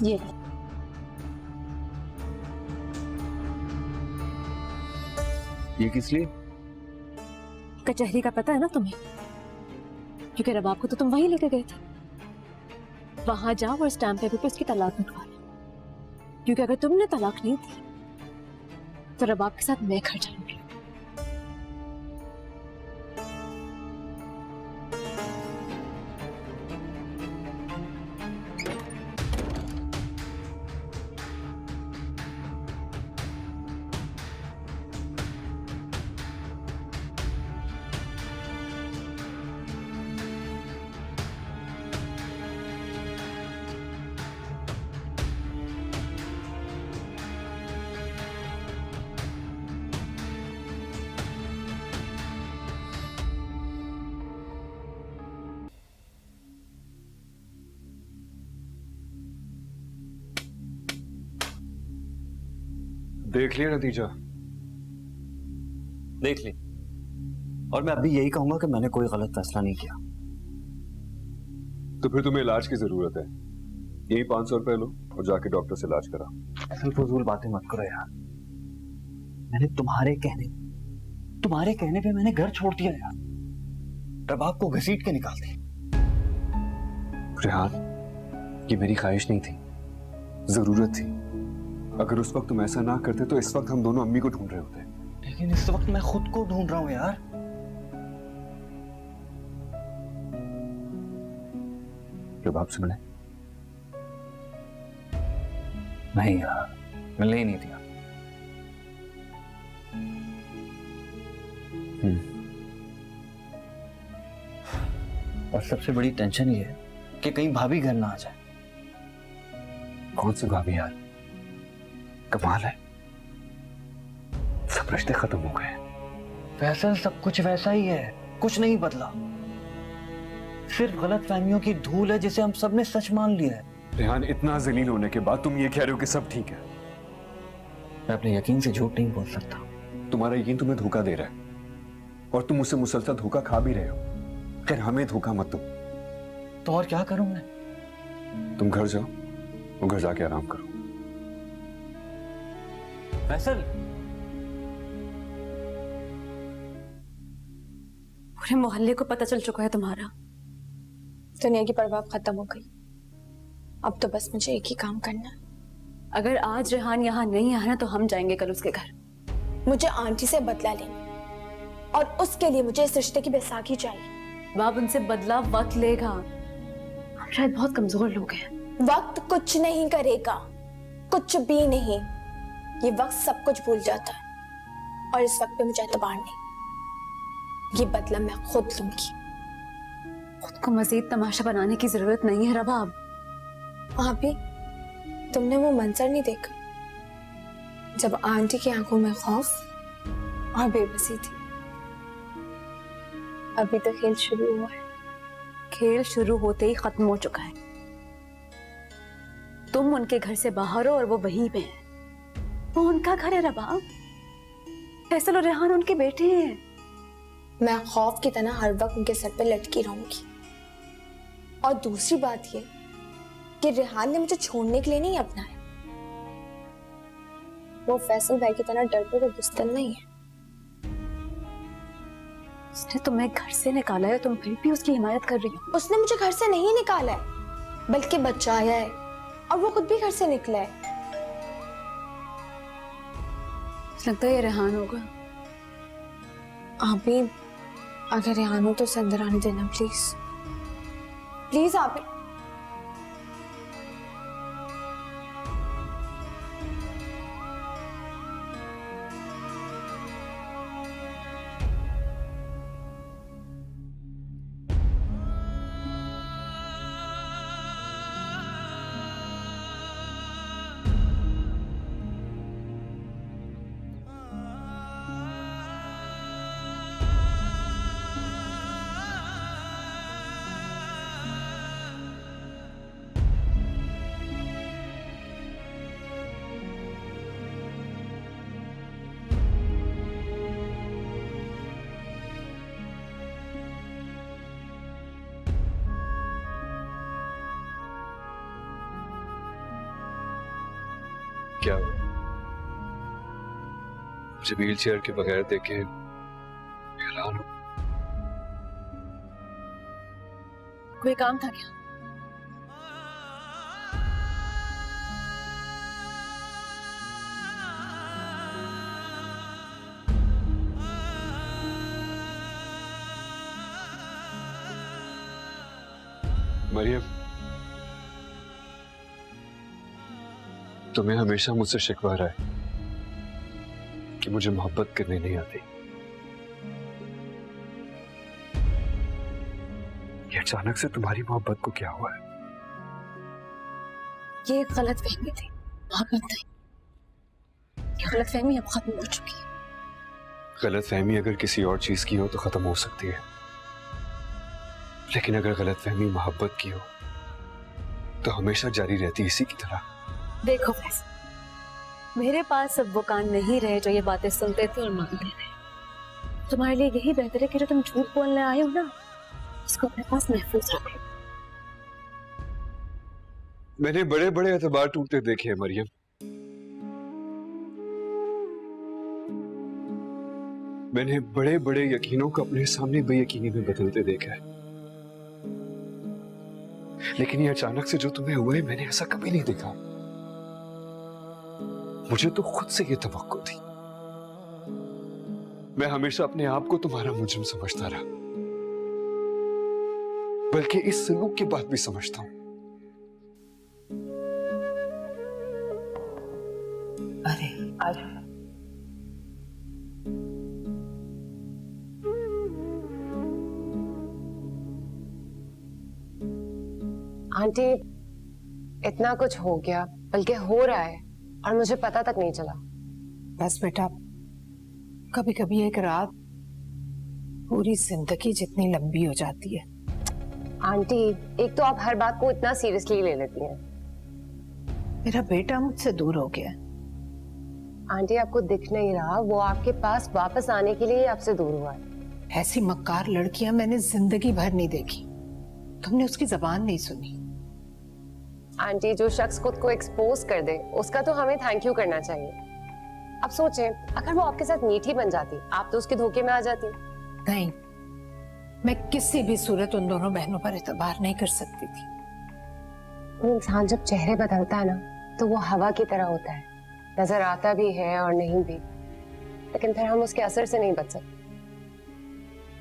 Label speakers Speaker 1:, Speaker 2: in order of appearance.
Speaker 1: ये
Speaker 2: किस लिए?
Speaker 1: कचहरी का पता है ना तुम्हें? क्योंकि रबाब को तो तुम वहीं लेके गए थे। वहां जाओ और स्टैम्प पेपर पे उसकी तलाक लिखवा लो, क्योंकि अगर तुमने तलाक नहीं दी तो रबाब के साथ मैं घर जाऊंगी।
Speaker 2: देख लिया नतीजा?
Speaker 3: देख ली। और मैं अभी यही कहूंगा कि मैंने कोई गलत फैसला नहीं किया।
Speaker 2: तो फिर तुम्हें इलाज की जरूरत है। यही 500 रुपए लो और जाके डॉक्टर से इलाज करा।
Speaker 3: असल फजूल बातें मत करो यार। मैंने तुम्हारे कहने पे मैंने घर छोड़ दिया यार। रबाब को घसीट के निकाल दी।
Speaker 2: रेहान, ये मेरी ख्वाहिश नहीं थी, जरूरत थी। अगर उस वक्त तुम ऐसा ना करते तो इस वक्त हम दोनों अम्मी को ढूंढ रहे होते।
Speaker 3: लेकिन इस वक्त मैं खुद को ढूंढ रहा हूं यार।
Speaker 2: रबाब से मिले?
Speaker 3: नहीं यार, मिलने ही नहीं दिया। और सबसे बड़ी टेंशन ये है कि कहीं भाभी घर ना आ जाए।
Speaker 2: कौन सी भाभी यार? कमाल है, सब रिश्ते खत्म हो गए।
Speaker 3: फैसल, सब कुछ वैसा ही है, कुछ नहीं बदला। सिर्फ गलत फहमियों की धूल है जिसे हम सब ने सच मान लिया है।
Speaker 2: रेहान, इतना जलील होने के बाद तुम ये कह रहे हो कि सब ठीक है?
Speaker 3: मैं अपने यकीन से झूठ नहीं बोल सकता।
Speaker 2: तुम्हारा यकीन तुम्हें धोखा दे रहा है और तुम उससे मुसलसल धोखा खा भी रहे हो। फिर हमें धोखा मत दो।
Speaker 3: तो और क्या करूं मैं?
Speaker 2: तुम घर जाओ और घर जाके आराम करो।
Speaker 3: फैसल,
Speaker 1: पूरे मोहल्ले को पता चल चुका है तुम्हारा।
Speaker 4: दुनिया की परवाह खत्म हो गई। अब तो बस मुझे एक ही काम करना है।
Speaker 1: अगर आज रेहान यहाँ नहीं आया ना तो हम जाएंगे कल उसके घर।
Speaker 4: मुझे आंटी से बदला लेना और उसके लिए मुझे इस रिश्ते की बैसाखी चाहिए।
Speaker 1: बाप उनसे बदला वक्त लेगा। हम शायद बहुत कमजोर लोग हैं।
Speaker 4: वक्त कुछ नहीं करेगा, कुछ भी नहीं। ये वक्त सब कुछ भूल जाता है और इस वक्त पे मुझे एतबार नहीं। ये बदला मैं खुद लूंगी।
Speaker 1: खुद को मजीद तमाशा बनाने की जरूरत नहीं है रबाब।
Speaker 4: भाभी, तुमने वो मंजर नहीं देखा जब आंटी की आंखों में खौफ और बेबसी थी? अभी तो खेल शुरू हुआ है।
Speaker 1: खेल शुरू होते ही खत्म हो चुका है। तुम उनके घर से बाहर हो और वो वहीं पे है। वो उनका घर है रबाब। फैसल और रेहान उनके बेटे हैं।
Speaker 4: मैं खौफ की तरह हर वक्त उनके सर पे लटकी रहूंगी। और दूसरी बात ये कि रेहान ने मुझे छोड़ने के लिए नहीं अपनाया। वो फैसल भाई की तरह डरपोक और बुज़दिल नहीं है।
Speaker 1: उसने तुम्हें घर से निकाला है, तुम फिर भी उसकी हिमायत कर रही हो।
Speaker 4: उसने मुझे घर से नहीं निकाला है, बल्कि बचाया है। और वो खुद भी घर से निकला है।
Speaker 1: लगता है ये रेहान होगा।
Speaker 4: आप भी अगर रेहान हो तो उसे अंदर आने देना प्लीज। प्लीज आप भी।
Speaker 2: क्या हुआ? मुझे व्हील चेयर के बगैर देखे हैरान हो।
Speaker 1: कोई काम था क्या?
Speaker 2: मरियम, तुम्हें हमेशा मुझसे शिकवा रहा है कि मुझे मोहब्बत करने नहीं आती। ये अचानक से तुम्हारी मोहब्बत को क्या हुआ है?
Speaker 1: ये एक गलत फहमी थी, मोहब्बत नहीं। ये गलत फहमी अब खत्म हो चुकी है।
Speaker 2: गलत फहमी अगर किसी और चीज की हो तो खत्म हो सकती है, लेकिन अगर गलत फहमी मोहब्बत की हो तो हमेशा जारी रहती है, इसी की तरह।
Speaker 1: देखो फैज, मेरे पास अब वो कान नहीं रहे जो ये बातें सुनते थे और मानते थे। तुम्हारे लिए यही बेहतर है कि जो तुम झूठ बोलने आए हो ना, उसको अपने पास महफूज रखो।
Speaker 2: मैंने बड़े बड़े एतबार टूटते देखे हैं मरियम। मैंने बड़े बड़े यकीनों को अपने सामने बेयकीनी में बदलते देखा है, लेकिन ये अचानक से जो तुम्हें हुआ है, मैंने ऐसा कभी नहीं देखा। मुझे तो खुद से ये तवक्को थी। मैं हमेशा अपने आप को तुम्हारा मुजरिम समझता रहा, बल्कि इस सलूक के बाद भी समझता हूं।
Speaker 5: अरे आज
Speaker 6: आंटी, इतना कुछ हो गया, बल्कि हो रहा है, और मुझे पता तक नहीं चला।
Speaker 5: बस बेटा, कभी कभी एक रात पूरी जिंदगी जितनी लंबी हो जाती है।
Speaker 6: आंटी, एक तो आप हर बात को इतना सीरियसली ले लेती हैं।
Speaker 5: मेरा बेटा मुझसे दूर हो गया।
Speaker 6: आंटी, आपको दिख नहीं रहा, वो आपके पास वापस आने के लिए आपसे दूर हुआ है।
Speaker 5: ऐसी मक्कार लड़कियां मैंने जिंदगी भर नहीं देखी। तुमने उसकी जबान नहीं सुनी।
Speaker 6: आंटी, जो शख्स खुद को एक्सपोज कर दे, उसका तो हमें थैंक यू करना चाहिए। अब सोचें, अगर वो आपके साथ मीठी बन जाती, आप तो उसके धोखे में आ जाती।
Speaker 5: नहीं, मैं किसी भी सूरत उन दोनों बहनों पर एतबार नहीं कर सकती थी।
Speaker 6: वो इंसान जब चेहरे बदलता है ना, तो वो हवा की तरह होता है, नजर आता भी है और नहीं भी, लेकिन फिर हम उसके असर से नहीं बच सकते।